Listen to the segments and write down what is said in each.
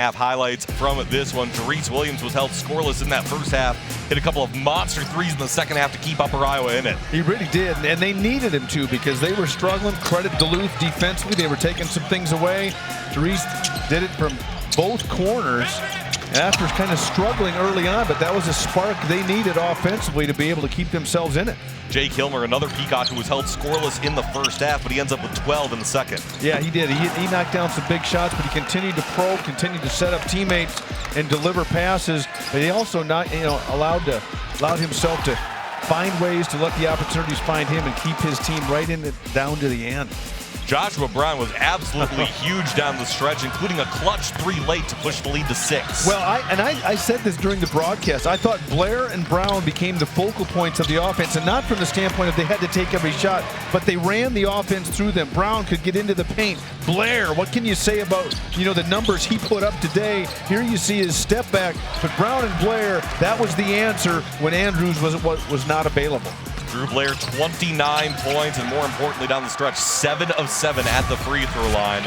Half highlights from this one. Therese Williams was held scoreless in that first half. Hit a couple of monster threes in the second half to keep Upper Iowa in it. He really did, and they needed him to because they were struggling. Credit Duluth defensively. They were taking some things away. Therese did it from both corners after kind of struggling early on, but that was a spark they needed offensively to be able to keep themselves in it. Jay Kilmer, another Peacock who was held scoreless in the first half, but he ends up with 12 in the second. Yeah, he did. He knocked down some big shots, but he continued to probe, continued to set up teammates and deliver passes. But he also allowed himself to find ways to let the opportunities find him and keep his team right in it down to the end. Joshua Brown was absolutely huge down the stretch, including a clutch three late to push the lead to 6. Well, I said this during the broadcast. I thought Blair and Brown became the focal points of the offense, and not from the standpoint of they had to take every shot, but they ran the offense through them. Brown could get into the paint. Blair, what can you say about the numbers he put up today? Here you see his step back, but Brown and Blair, that was the answer when Andrews was not available. Drew Blair, 29 points, and more importantly down the stretch, 7 of 7 at the free throw line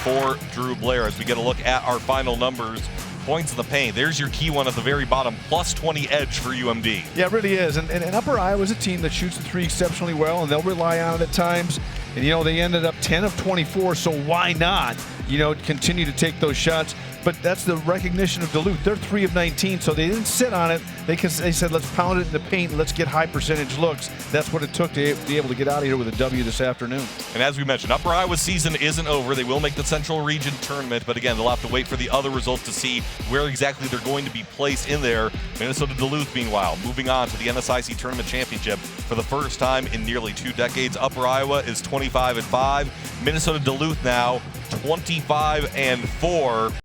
for Drew Blair. As we get a look at our final numbers, points in the paint, there's your key one at the very bottom, plus 20 edge for UMD. Yeah, it really is. And Upper Iowa is a team that shoots the three exceptionally well, and they'll rely on it at times. And, they ended up 10 of 24, so why not, continue to take those shots? But that's the recognition of Duluth. They're 3 of 19, so they didn't sit on it. They said, let's pound it in the paint and let's get high percentage looks. That's what it took to be able to get out of here with a W this afternoon. And as we mentioned, Upper Iowa's season isn't over. They will make the Central Region tournament, but again, they'll have to wait for the other results to see where exactly they're going to be placed in there. Minnesota Duluth, meanwhile, moving on to the NSIC Tournament Championship for the first time in nearly 2 decades. Upper Iowa is 25-5. Minnesota Duluth now 25-4.